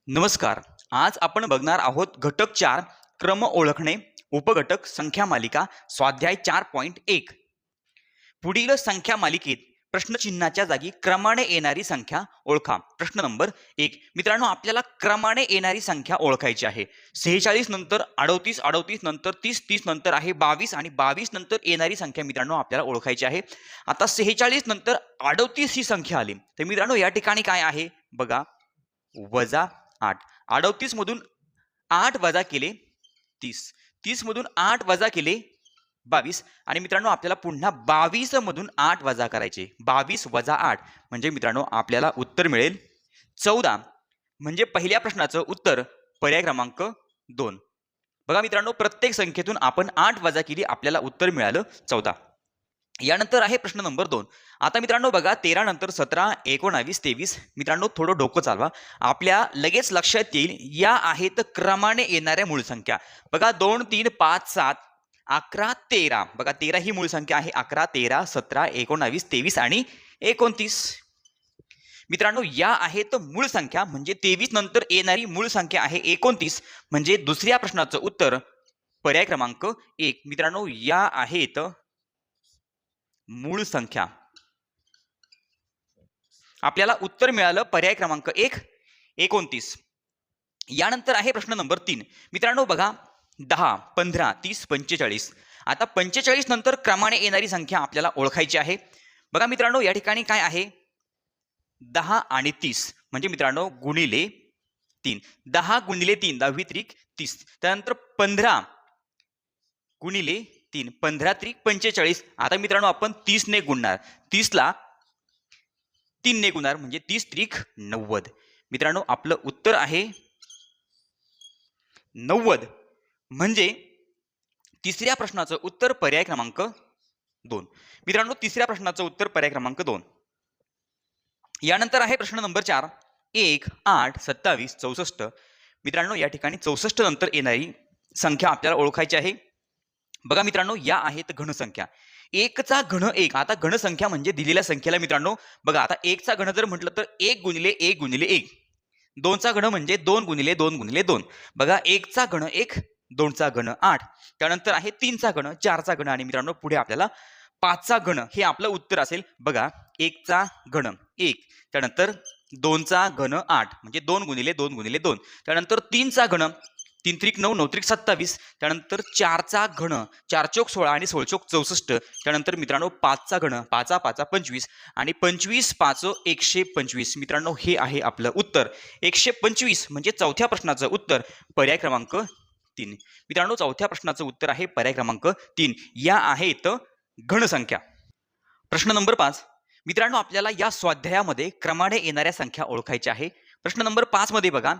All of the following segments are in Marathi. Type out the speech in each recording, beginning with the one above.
नमस्कार. आज आपण बघणार आहोत घटक 4 क्रम ओळखणे उपघटक संख्या मालिका स्वाध्याय 4.1. पुढील संख्या मालिकेत प्रश्नचिन्हाच्या जागी क्रमाने येणारी संख्या ओळखा. प्रश्न नंबर 1. मित्रांनो, आपल्याला क्रमाने येणारी संख्या ओळखायची आहे. 46 नंतर 38, 38 नंतर 30, 30 नंतर आहे 22 आणि 22 नंतर येणारी संख्या मित्रांनो आपल्याला ओळखायची आहे. आता 46 नंतर 38 ही संख्या आली. तर मित्रांनो या ठिकाणी काय आहे बघा, वजा 8. 38 मधून 8 वजा केले 30. 30 मधून 8 वजा केले 22 आणि मित्रांनो आपल्याला पुन्हा 22 मधून 8 वजा करायचे. 22 वजा 8 म्हणजे मित्रांनो आपल्याला उत्तर मिळेल 14. म्हणजे पहिल्या प्रश्नाचं उत्तर पर्याय क्रमांक 2. बघा मित्रांनो, प्रत्येक संख्येतून आपण 8 वजा केली, आपल्याला उत्तर मिळालं 14. यानंतर आहे प्रश्न नंबर 2. आता मित्रांनो बघा, 13 नंतर 17, 19, 23. मित्रांनो थोडं डोकं चालवा, आपल्या लगेच लक्षात येईल या आहेत क्रमाने येणाऱ्या मूळ संख्या. बघा 2, 3, 5, 7, 11, 13. बघा 13 ही मूळ संख्या आहे. 11, 13, 17, 19, 23 आणि 29. मित्रांनो या आहेत मूळ संख्या, म्हणजे 23 नंतर येणारी मूळ संख्या आहे 29. म्हणजे दुसऱ्या प्रश्नाचं उत्तर पर्याय क्रमांक 1. मित्रांनो या आहेत मूळ संख्या. आपल्याला उत्तर मिळालं पर्याय क्रमांक 1, 29. यानंतर आहे प्रश्न नंबर 3. मित्रांनो बघा 10, 15, 30, 45. आता 45 नंतर क्रमाने येणारी संख्या आपल्याला ओळखायची आहे. बघा मित्रांनो या ठिकाणी काय आहे, 10 आणि 30 म्हणजे मित्रांनो गुणिले 3. 10 गुणिले 3 10 त्रिक 30. त्यानंतर 15 गुणिले 3 15 त्रिक 45. आता मित्रांनो आपण 30 ने गुणणार, 30 ला 3 ने गुणणार म्हणजे 30 त्रिक 90. मित्रांनो आपलं उत्तर आहे 90. म्हणजे तिसऱ्या प्रश्नाचं उत्तर पर्याय क्रमांक 2. मित्रांनो तिसऱ्या प्रश्नाचं उत्तर पर्याय क्रमांक 2. यानंतर आहे प्रश्न नंबर 4. 1, 8, 27, 64. मित्रांनो या ठिकाणी 64 नंतर येणारी संख्या आपल्याला ओळखायची आहे. बघा मित्रांनो या आहेत घनसंख्या. 1 चा घन 1. आता घनसंख्या म्हणजे दिलेल्या संख्येला मित्रांनो बघा, आता 1 चा घन जर म्हटलं तर 1 गुणिले 1 गुणिले 1. 2 चा घन म्हणजे 2 गुणिले 2 गुणिले 2. बघा 1 चा घन 1, 2 चा घन 8. त्यानंतर आहे 3 चा घन, 4 चा घन आणि मित्रांनो पुढे आपल्याला 5 चा घन हे आपलं उत्तर असेल. बघा 1 चा घन 1, त्यानंतर 2 चा घन 8 म्हणजे 2 गुणिले 2 गुणिले 2. त्यानंतर 3 चा घन 3 त्रिक 9, 9 त्रिक 27. त्यानंतर 4 चा घन 4 चौक 16 आणि 16 चौक 64. त्यानंतर मित्रांनो 5 चा घन 5 5 25 आणि 25 5 125. मित्रांनो हे आहे आपलं उत्तर 125. म्हणजे चौथ्या प्रश्नाचं उत्तर पर्याय क्रमांक 3. मित्रांनो चौथ्या प्रश्नाचं उत्तर आहे पर्याय क्रमांक 3. या आहेत घनसंख्या. प्रश्न नंबर 5. मित्रांनो आपल्याला या स्वाध्यायामध्ये क्रमाने येणाऱ्या संख्या ओळखायच्या आहे. प्रश्न नंबर 5 मध्ये बघा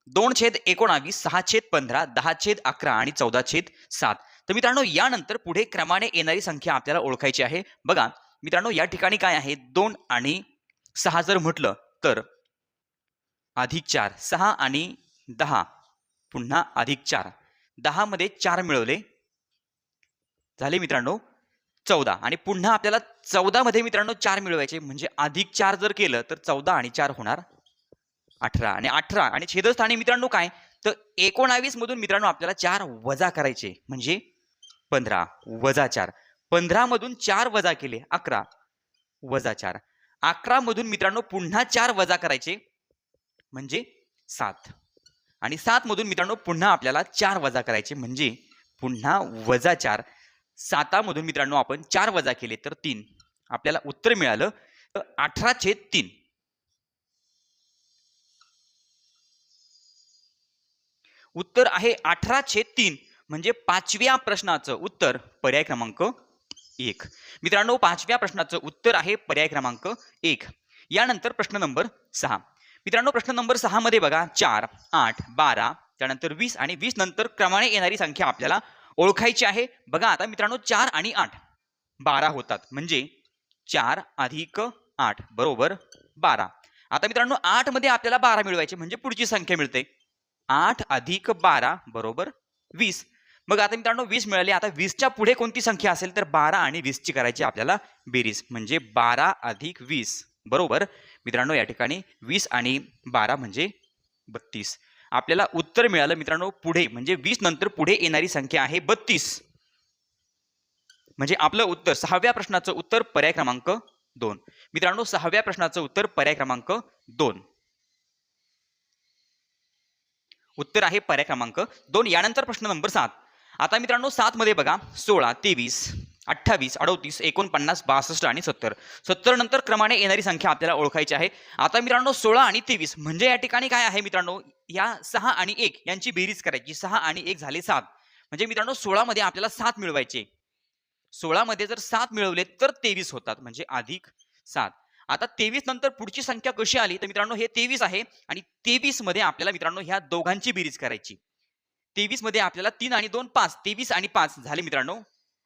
2/19, 6/15, 10/11 आणि 14/7. तर मित्रांनो यानंतर पुढे क्रमाने येणारी संख्या आपल्याला ओळखायची आहे. बघा मित्रांनो या ठिकाणी काय आहे, 2 आणि 6 जर म्हटलं तर अधिक 4, 6 आणि 10 पुन्हा अधिक 4. 10 मध्ये 4 मिळवले, झाले मित्रांनो 14. आणि पुन्हा आपल्याला 14 मध्ये मित्रांनो 4 मिळवायचे, म्हणजे अधिक 4 जर केलं तर 14 आणि 4 होणार 18. आणि 18 आणि छेदस्थानी मित्रांनो काय, तर 19 मधून मित्रांनो आपल्याला 4 वजा करायचे म्हणजे 15 वजा 4. 15 मधून 4 वजा केले 11 वजा 4. 11 मधून मित्रांनो पुन्हा 4 वजा करायचे म्हणजे 7. आणि 7 मधून मित्रांनो पुन्हा आपल्याला 4 वजा करायचे म्हणजे पुन्हा वजा 4. 7 मधून मित्रांनो आपण 4 वजा केले तर 3. आपल्याला उत्तर मिळालं 18/3. उत्तर आहे 18/3. म्हणजे पाचव्या प्रश्नाचं उत्तर पर्याय क्रमांक 1. मित्रांनो पाचव्या प्रश्नाचं उत्तर आहे पर्याय क्रमांक 1. यानंतर प्रश्न नंबर 6. मित्रांनो प्रश्न नंबर 6 मध्ये बघा 4, 8, 12, त्यानंतर 20 आणि 20 नंतर क्रमाने येणारी संख्या आपल्याला ओळखायची आहे. बघा आता मित्रांनो 4 आणि 8 12 होतात, म्हणजे 4 अधिक 8 बरोबर 12. आता मित्रांनो 8 मध्ये आपल्याला 12 मिळवायचे म्हणजे पुढची संख्या मिळते 8 अधिक 12 बरोबर 20. मग आता मित्रांनो 20 मिळाले. आता 20 च्या पुढे कोणती संख्या असेल तर 12 आणि 20 ची करायची आपल्याला बेरीज, म्हणजे 12 अधिक 20 बरोबर मित्रांनो या ठिकाणी 20 आणि 12 म्हणजे 32. आपल्याला उत्तर मिळालं मित्रांनो पुढे, म्हणजे 20 नंतर पुढे येणारी संख्या आहे 32. म्हणजे आपलं उत्तर 6व्या प्रश्नाचं उत्तर पर्याय क्रमांक 2. मित्रांनो 6व्या प्रश्नाचं उत्तर पर्याय क्रमांक 2. उत्तर आहे पर्याय क्रमांक 2. यानंतर प्रश्न नंबर 7. आता मित्रांनो 7 मध्ये बघा 16, 23, 28, 38, 49, 62 आणि 70. 70 नंतर क्रमाने येणारी संख्या आपल्याला ओळखायची आहे. आता मित्रांनो 16 आणि 23 म्हणजे या ठिकाणी काय आहे मित्रांनो, या 6 आणि 1 यांची बेरीज करायची. 6 आणि 1 झाले 7. म्हणजे मित्रांनो 16 मध्ये आपल्याला 7 मिळवायचे. 16 मध्ये जर 7 मिळवले तर 23 होतात, म्हणजे अधिक 7. आता 23 नंतर पुढची संख्या कशी आली तर मित्रांनो हे 23 आहे आणि 23 मध्ये आपल्याला मित्रांनो ह्या दोघांची बेरीज करायची. 23 मध्ये आपल्याला 3 आणि 2 5, 23 आणि 5 झाले मित्रांनो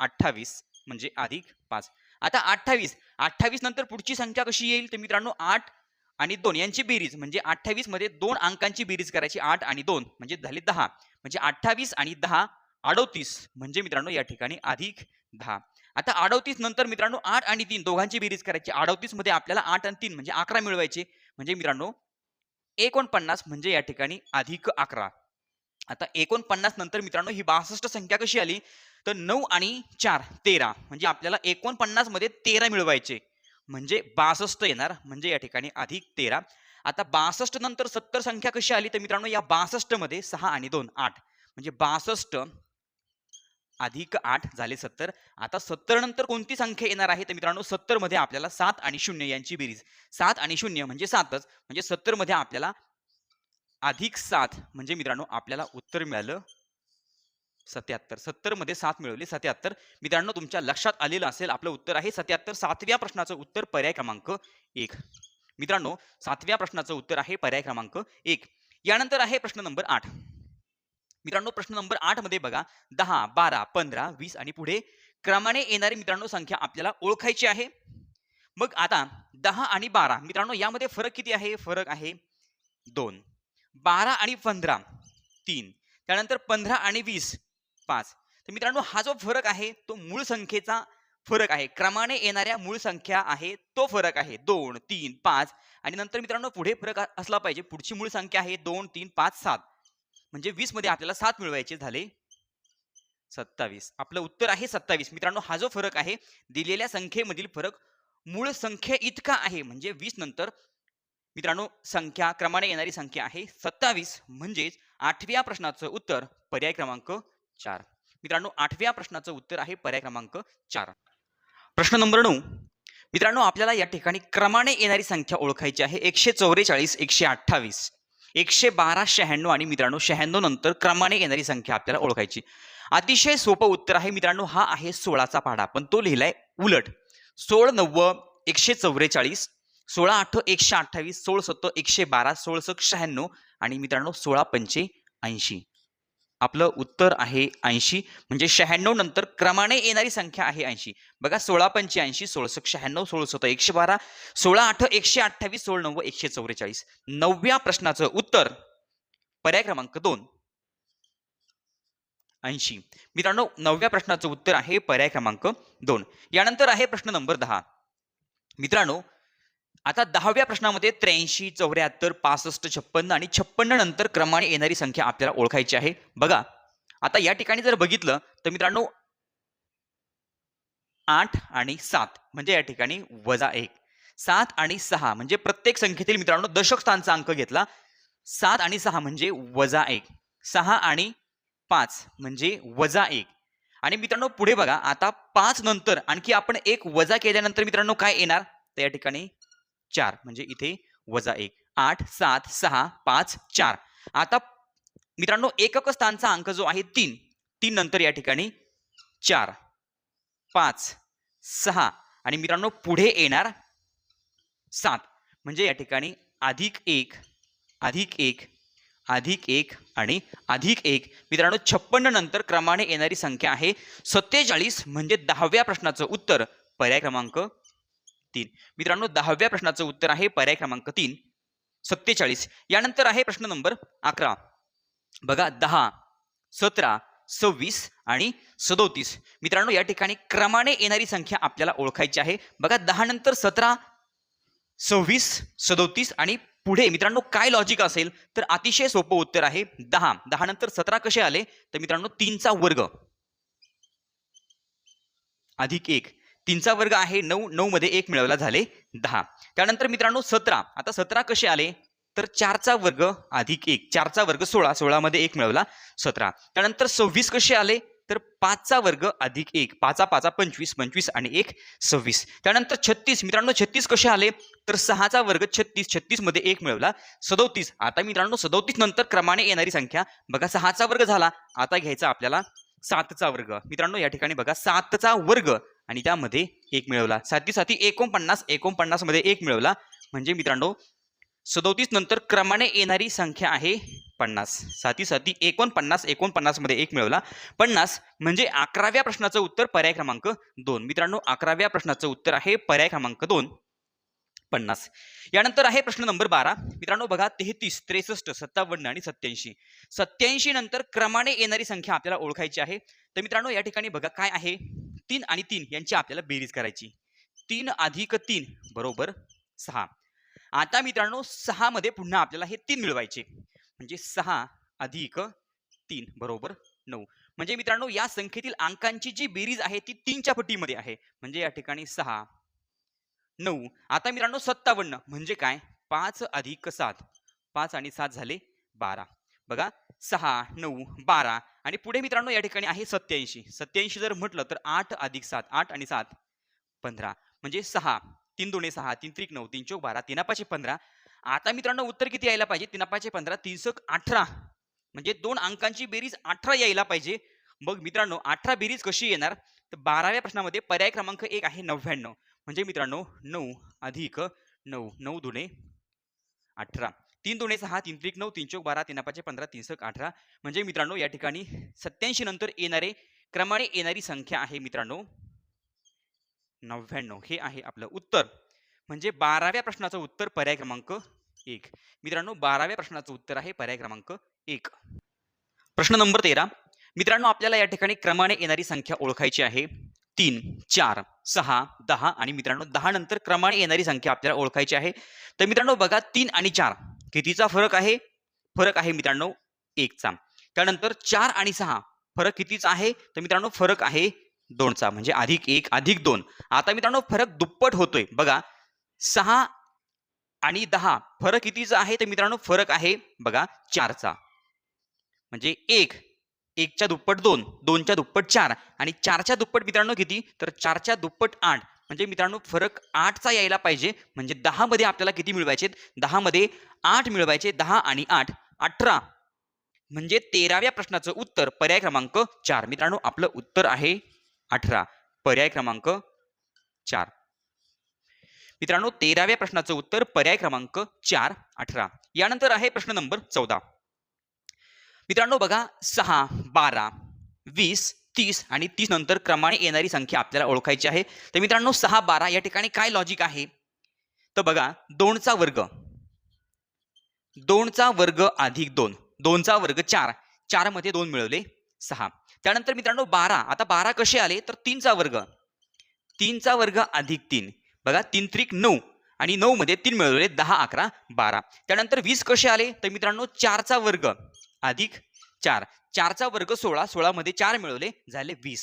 28, म्हणजे अधिक 5. आता 28 नंतर पुढची संख्या कशी येईल तर मित्रांनो 8 आणि 2 यांची बेरीज, म्हणजे 28 मध्ये 2 अंकांची बेरीज करायची. 8 आणि 2 म्हणजे झाले 10, म्हणजे 28 आणि 10 38, म्हणजे मित्रांनो या ठिकाणी अधिक 10. आता 38 नंतर मित्रांनो 8 आणि 3 दोघांची बेरीज करायची. 38 मध्ये आपल्याला 8 आणि 3 म्हणजे 11 मिळवायचे, म्हणजे मित्रांनो 49, म्हणजे या ठिकाणी अधिक 11. आता 49 नंतर मित्रांनो ही 62 संख्या कशी आली तर 9 आणि 4 13, म्हणजे आपल्याला 49 मध्ये 13 मिळवायचे, म्हणजे 62 येणार, म्हणजे या ठिकाणी अधिक 13. आता 62 नंतर 70 संख्या कशी आली तर मित्रांनो या 62 मध्ये 6 आणि 2 8, म्हणजे 62 अधिक 8 झाले 70. आता 70 नंतर कोणती संख्या येणार आहे तर मित्रांनो 70 मध्ये आपल्याला 7 आणि 0 यांची बेरीज. 7 आणि 0 म्हणजे 7च, म्हणजे 70 मध्ये आपल्याला अधिक 7, म्हणजे मित्रांनो आपल्याला उत्तर मिळालं 77. 70 मध्ये 7 मिळवले 77. मित्रांनो तुमच्या लक्षात आलेलं असेल आपलं उत्तर आहे 77. 7व्या प्रश्नाचं उत्तर पर्याय क्रमांक 1. मित्रांनो 7व्या प्रश्नाचं उत्तर आहे पर्याय क्रमांक 1. यानंतर आहे प्रश्न नंबर 8. मित्रांनो प्रश्न नंबर 8 मध्ये बघा 10, 12, 15, 20 आणि पुढे क्रमाने येणारी मित्रांनो संख्या आपल्याला ओळखायची आहे. मग आता 10 आणि 12 मित्रांनो यामध्ये फरक किती आहे? फरक आहे 2. 12 आणि 15 3. त्यानंतर 15 आणि 20 5. तर मित्रांनो हा जो फरक आहे तो मूळ संख्येचा फरक आहे. क्रमाने येणाऱ्या मूळ संख्या आहे तो फरक आहे 2, 3, 5 आणि नंतर मित्रांनो पुढे फरक असला पाहिजे. पुढची मूळ संख्या आहे 2, 3, 5, 7, म्हणजे 20 मध्ये आपल्याला 7 मिळवायचे झाले 27. आपलं उत्तर आहे 27. मित्रांनो हा जो फरक आहे दिलेल्या संख्येमधील फरक मूळ संख्ये इतका आहे, म्हणजे 20 नंतर मित्रांनो संख्या क्रमाने येणारी संख्या आहे 27, म्हणजेच 8व्या प्रश्नाचं उत्तर पर्याय क्रमांक 4. मित्रांनो 8व्या प्रश्नाचं उत्तर आहे पर्याय क्रमांक 4. प्रश्न नंबर 9. मित्रांनो आपल्याला या ठिकाणी क्रमाने येणारी संख्या ओळखायची आहे. 144, 128, 112, 96 आणि मित्रांनो 96 नंतर क्रमाने येणारी संख्या आपल्याला ओळखायची. अतिशय सोपं उत्तर आहे मित्रांनो. हा आहे 16चा पाढा, पण तो लिहिलाय उलट. 16 9 144, 16 8 128, 16 7 112, 16 6 96 आणि मित्रांनो 16 85. आपलं उत्तर आहे 80, म्हणजे 96 नंतर क्रमाने येणारी संख्या आहे 80. बघा 16 85, 16 6 96, 16 7 112, 16 8 128, 16 9 144. 9व्या प्रश्नाचं उत्तर पर्याय क्रमांक 2 80. मित्रांनो 9व्या प्रश्नाचं उत्तर आहे पर्याय क्रमांक 2. यानंतर आहे प्रश्न नंबर 10. मित्रांनो आता 10व्या प्रश्नामध्ये 83, 74, 65, 56 आणि 56 नंतर क्रमाने येणारी संख्या आपल्याला ओळखायची आहे. बघा आता या ठिकाणी जर बघितलं तर मित्रांनो 8 आणि 7 म्हणजे या ठिकाणी -1. 7 आणि 6 म्हणजे प्रत्येक संख्येतील मित्रांनो दशक स्थानचा अंक घेतला. 7 आणि 6 म्हणजे -1. 6 आणि 5 म्हणजे -1. आणि मित्रांनो पुढे बघा आता 5 नंतर आणखी आपण 1 वजा केल्यानंतर मित्रांनो काय येणार तर या ठिकाणी 4, म्हणजे इथे -1. 8 7 6 5 4. आता मित्रांनो एकक स्थानचा अंक जो आहे 3 नंतर या ठिकाणी 4 5 6 आणि मित्रांनो पुढे येणार 7, म्हणजे या ठिकाणी +1 +1 +1 आणि +1. मित्रांनो 56 नंतर क्रमाने येणारी संख्या आहे 47, म्हणजे 10व्या प्रश्नाचं उत्तर पर्याय क्रमांक 3. मित्रांनो 10व्या प्रश्नाचं उत्तर आहे पर्याय क्रमांक 3 47. यानंतर आहे प्रश्न नंबर 11. बघा 10 17 26 आणि 37. मित्रांनो या ठिकाणी क्रमाने येणारी संख्या आपल्याला ओळखायची आहे. बघा 10 नंतर 17 26, 37 आणि पुढे मित्रांनो काय लॉजिक असेल तर अतिशय सोपं उत्तर आहे 10. 10 नंतर 17 कसे आले तर मित्रांनो 3चा वर्ग अधिक 1. 3चा वर्ग आहे 9. 9 मध्ये 1 मिळवला झाले 10. त्यानंतर मित्रांनो 17. आता 17 कसे आले तर 4चा वर्ग अधिक 1. 4चा वर्ग 16. 16 मध्ये 1 मिळवला 17. त्यानंतर 26 कसे आले तर 5चा वर्ग अधिक 1. 5 5 25. 25 आणि 1 26. त्यानंतर 36. मित्रांनो 36 कसे आले तर 6चा वर्ग 36. 36 मध्ये 1 मिळवला 37. आता मित्रांनो 37 नंतर क्रमाने येणारी संख्या बघा 6चा वर्ग झाला. आता घ्यायचा आपल्याला 7चा वर्ग. मित्रांनो या ठिकाणी बघा 7चा वर्ग आणि त्यामध्ये 1 मिळवला. 7 7 49. 49 मध्ये 1 मिळवला म्हणजे मित्रांनो 37 नंतर क्रमाने येणारी संख्या आहे 50. 7 7 49. 49 मध्ये 1 मिळवला 50 म्हणजे 11व्या प्रश्नाचं उत्तर पर्याय क्रमांक 2. मित्रांनो 11व्या प्रश्नाचं उत्तर आहे पर्याय क्रमांक 2 50. यानंतर आहे प्रश्न नंबर 12. मित्रांनो बघा 33, 63, 57 आणि 87. 87 नंतर क्रमाने येणारी संख्या आपल्याला ओळखायची आहे. तर मित्रांनो या ठिकाणी बघा काय आहे 3 आणि 3 यांची आपल्याला बेरीज करायची. 3 अधिक 3 बरोबर 6. आता मित्रांनो 6 मध्ये पुन्हा आपल्याला हे 3 मिळवायचे म्हणजे 6 अधिक 3 बरोबर 9. म्हणजे मित्रांनो या संख्येतील अंकांची जी बेरीज आहे ती 3च्या पटीमध्ये आहे. म्हणजे या ठिकाणी 6 9. आता मित्रांनो 57 म्हणजे काय 5 अधिक 7. 5 आणि 7 झाले 12. बघा 6 9 12 आणि पुढे मित्रांनो या ठिकाणी आहे 87. 87 जर म्हटलं तर 8 अधिक 7. 8 आणि 7 15 म्हणजे 6. 3 दुणे 6. 3 त्रिक 9. 3 चौक 12. 3 5 15. आता मित्रांनो उत्तर किती यायला पाहिजे 3 5 15. 3 सक 18 म्हणजे दोन अंकांची बेरीज 18 यायला पाहिजे. मग मित्रांनो 18 बेरीज कशी येणार तर 12व्या प्रश्नामध्ये पर्याय क्रमांक 1 आहे 99. म्हणजे मित्रांनो 9 अधिक 9. 9 दुणे 18. 3 दुणे 6. 3 त्रिक 9. 3 चौक 12. 3 5 15. 3 सक 18 म्हणजे मित्रांनो या ठिकाणी 87 नंतर येणारे क्रमाने येणारी संख्या आहे मित्रांनो 99. हे आहे आपलं उत्तर. म्हणजे 12व्या प्रश्नाचं उत्तर पर्याय क्रमांक 1. मित्रांनो 12व्या प्रश्नाचं उत्तर आहे पर्याय क्रमांक 1. प्रश्न नंबर 13. मित्रांनो आपल्याला या ठिकाणी क्रमाने येणारी संख्या ओळखायची आहे 3 4 6 10 आणि मित्रांनो 10 नंतर क्रमाने येणारी संख्या आपल्याला ओळखायची आहे. तर मित्रांनो बघा 3 आणि 4 कितीचा फरक आहे फरक आहे मित्रांनो 1 चा. त्यानंतर 4 आणि 6 फरक कितीचा आहे तर मित्रांनो फरक आहे 2 चा म्हणजे अधिक 1 अधिक 2. आता मित्रांनो फरक दुप्पट होतोय बघा 6 आणि 10 फरक कितीचा आहे तर मित्रांनो फरक आहे बघा 4 चा म्हणजे 1 1 च्या दुप्पट 2 2 च्या दुप्पट 4 आणि 4 च्या दुप्पट मित्रांनो किती तर 4 च्या दुप्पट 8 म्हणजे मित्रांनो फरक 8 चा यायला पाहिजे. म्हणजे 10 मध्ये आपल्याला किती मिळवायचे 10 मध्ये 8 मिळवायचे 10 आणि 8 18 म्हणजे 13व्या प्रश्नाचं उत्तर पर्याय क्रमांक 4. मित्रांनो आपलं उत्तर आहे 18 पर्याय क्रमांक 4. मित्रांनो 13व्या प्रश्नाचं उत्तर पर्याय क्रमांक 4 18. यानंतर आहे प्रश्न नंबर 14. मित्रांनो बघा 6 12 20 30 आणि 30 नंतर क्रमाने येणारी संख्या आपल्याला ओळखायची आहे. तर मित्रांनो 6 12 या ठिकाणी काय लॉजिक आहे तर बघा 2 चा वर्ग 2 चा वर्ग अधिक 2 2 चा वर्ग 4 4 मध्ये 2 मिळवले 6. त्यानंतर मित्रांनो 12 आता 12 कसे आले तर 3 चा वर्ग 3 चा वर्ग अधिक 3 बघा 3 त्रिक 9 आणि 9 मध्ये 3 मिळवले 10 11 12. त्यानंतर 20 कसे आले तर मित्रांनो 4 चा वर्ग अधिक 4 4 चा वर्ग 16 16 मध्ये 4 मिळवले झाले 20.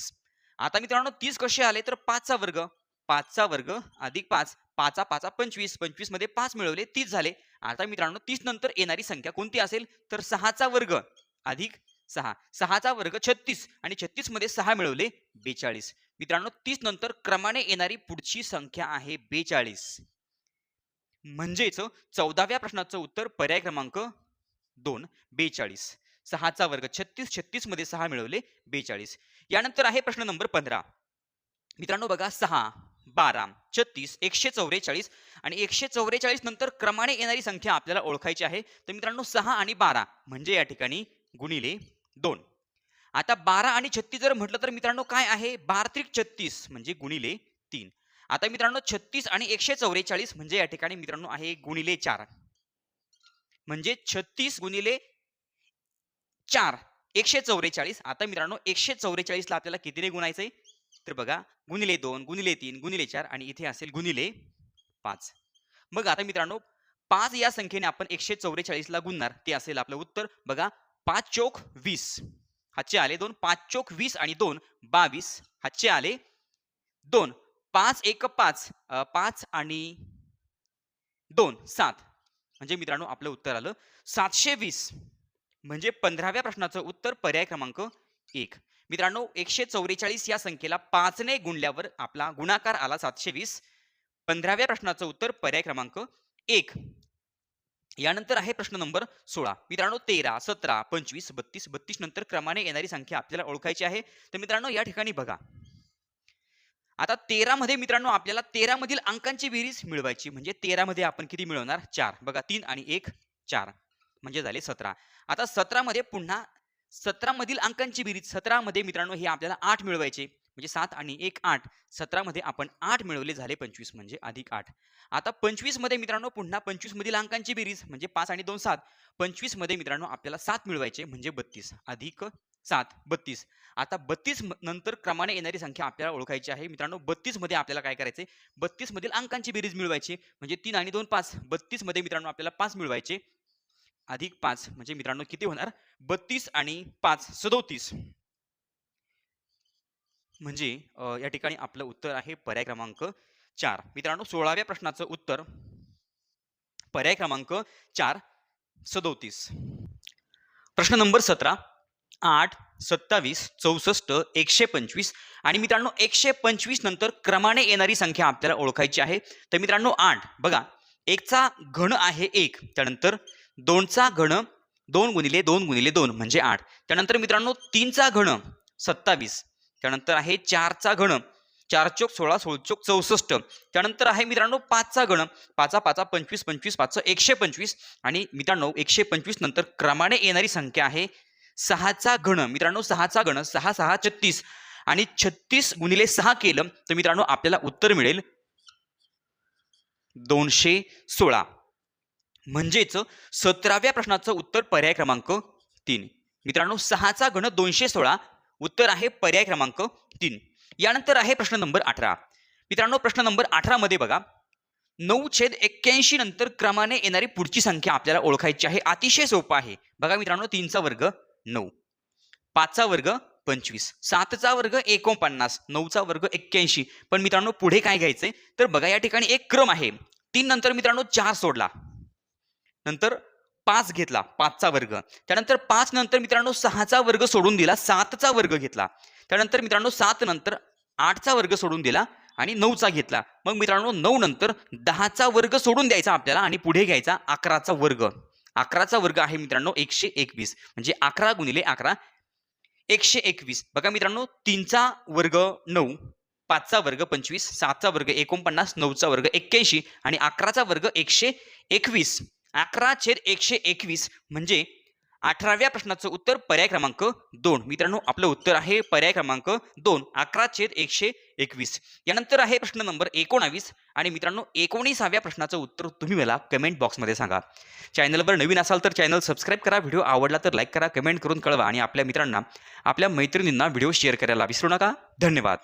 आता मित्रांनो 30 कसे आले तर 5 चा वर्ग 5 चा वर्ग अधिक 5 5 5 25 25 मध्ये 5 मिळवले 30 झाले. आता मित्रांनो 30 नंतर येणारी संख्या कोणती असेल तर 6 चा वर्ग अधिक 6 6 चा वर्ग 36 आणि 36 मध्ये 6 मिळवले 42. मित्रांनो 30 नंतर क्रमाने येणारी पुढची संख्या आहे 42. म्हणजेच 14व्या प्रश्नाचं उत्तर पर्याय क्रमांक 2 42. 6 चा वर्ग 36 36 मध्ये 6 मिळवले 42. यानंतर आहे प्रश्न नंबर 15. मित्रांनो बघा 6 12 36 144 आणि 144 नंतर क्रमाने येणारी संख्या आपल्याला ओळखायची आहे. तर मित्रांनो 6 आणि 12 म्हणजे या ठिकाणी गुणिले 2. आता 12 आणि 36 जर म्हटलं तर मित्रांनो काय आहे 12 त्रिक 36 म्हणजे गुणिले 3. आता मित्रांनो 36 आणि 144 म्हणजे या ठिकाणी मित्रांनो आहे गुणिले 4 म्हणजे 36 गुणिले 4 144. आता मित्रांनो 144 ला आपल्याला कितीने गुणायचंय तर बघा गुणिले 2 गुणिले 3 गुणिले 4 आणि इथे असेल गुणिले 5. मग आता मित्रांनो 5 या संख्येने आपण 144 ला गुणणार, ते असेल आपलं उत्तर. बघा 5 चोक 20 हातचे आले 2, 5 चोक 20 आणि 2 22 हातचे आले 2, 5 1 5 5 आणि 2 7, म्हणजे मित्रांनो आपलं उत्तर आलं 720. म्हणजे 15व्या प्रश्नाचं उत्तर पर्याय क्रमांक 1. मित्रांनो 144 या संख्येला 5 ने गुणल्यावर आपला गुणाकार आला 720. 15व्या प्रश्नाचं उत्तर पर्याय क्रमांक 1. यानंतर आहे प्रश्न नंबर 16. मित्रांनो 13 17 25 32 32 नंतर क्रमाने येणारी संख्या आपल्याला ओळखायची आहे. तर मित्रांनो या ठिकाणी बघा, आता 13 मध्ये मित्रांनो आपल्याला 13 मधील अंकांची बेरीज मिळवायची. म्हणजे 13 मध्ये आपण किती मिळवणार? 4. बघा 3 आणि 1 4 म्हणजे झाले 17. आता 17 मध्ये पुन्हा 17 मधील अंकांची बेरीज 17 मध्ये मित्रांनो हे आपल्याला 8 मिळवायचे. म्हणजे 7 आणि 1 8. 17 मध्ये आपण 8 मिळवले, झाले 25 म्हणजे अधिक 8. आता 25 मध्ये मित्रांनो पुन्हा 25 मधील अंकांची बेरीज म्हणजे 5 आणि 2 7. 25 मध्ये मित्रांनो आपल्याला 7 मिळवायचे म्हणजे 32 अधिक 7 32. आता 32 नंतर क्रमाने येणारी संख्या आपल्याला ओळखायची आहे. मित्रांनो 32 मध्ये आपल्याला काय करायचे? 32 मधील अंकांची बेरीज मिळवायची. म्हणजे 3 आणि 2 5. 32 मध्ये मित्रांनो आपल्याला 5 मिळवायचे अधिक 5 म्हणजे मित्रांनो किती होणार? 32 आणि 5 37. म्हणजे या ठिकाणी आपलं उत्तर आहे पर्याय क्रमांक 4. मित्रांनो 16व्या प्रश्नाचं उत्तर पर्याय क्रमांक 4 37. प्रश्न नंबर 17 8 27 64 125 आणि मित्रांनो 125 नंतर क्रमाने येणारी संख्या आपल्याला ओळखायची आहे. तर मित्रांनो 8 बघा 1 चा घन आहे 1, त्यानंतर 2 चा घन 2 गुणिले 2 गुणिले 2 म्हणजे 8. त्यानंतर मित्रांनो 3 चा घन 27. त्यानंतर आहे 4 चा घन 4 चोक 16 16 चोक 64. त्यानंतर आहे मित्रांनो 5 चा घन 5 5 25 25 5 125 आणि मित्रांनो 125 नंतर क्रमाने येणारी संख्या आहे 6 चा घन. मित्रांनो 6 चा घन 6 6 36 आणि 36 गुणिले 6 केलं तर मित्रांनो आपल्याला उत्तर मिळेल 216. म्हणजेच 17व्या प्रश्नाचं उत्तर पर्याय क्रमांक 3. मित्रांनो 6 चा घन 216 उत्तर आहे पर्याय क्रमांक 3. यानंतर आहे प्रश्न नंबर 18. मित्रांनो प्रश्न नंबर 18 मध्ये बघा 9/81 नंतर क्रमाने येणारी पुढची संख्या आपल्याला ओळखायची आहे. अतिशय सोपं आहे. बघा मित्रांनो 3 चा वर्ग 9, 5 चा वर्ग 25, 7 चा वर्ग 49, 9 चा वर्ग 81. पण मित्रांनो पुढे काय घ्यायचंय? तर बघा या ठिकाणी एक क्रम आहे. 3 नंतर मित्रांनो 4 सोडला, नंतर 5 घेतला 5 चा वर्ग, त्यानंतर 5 नंतर मित्रांनो 6 चा वर्ग सोडून दिला, 7 चा वर्ग घेतला, त्यानंतर मित्रांनो 7 नंतर 8 चा वर्ग सोडून दिला आणि 9 चा घेतला. मग मित्रांनो 9 नंतर 10 चा वर्ग सोडून द्यायचा आपल्याला आणि पुढे घ्यायचा 11 चा वर्ग. 11 चा वर्ग आहे मित्रांनो 121 म्हणजे 11 गुणिले 11 121. बघा मित्रांनो 3 चा वर्ग 9, 5 चा वर्ग 25, 7 चा वर्ग 49, 9 चा वर्ग 81 आणि 11 चा वर्ग 121. 11/121 म्हणजे 18व्या प्रश्नाचं उत्तर पर्याय क्रमांक 2. मित्रांनो आपलं उत्तर आहे पर्याय क्रमांक 2 11/121. यानंतर आहे प्रश्न नंबर 19 आणि मित्रांनो 19व्या प्रश्नाचं उत्तर तुम्ही मला कमेंट बॉक्समध्ये सांगा. चॅनलवर नवीन असाल तर चॅनल सबस्क्राईब करा, व्हिडिओ आवडला तर लाईक करा, कमेंट करून कळवा आणि आपल्या मित्रांना आपल्या मैत्रिणींना व्हिडिओ शेअर करायला विसरू नका. धन्यवाद.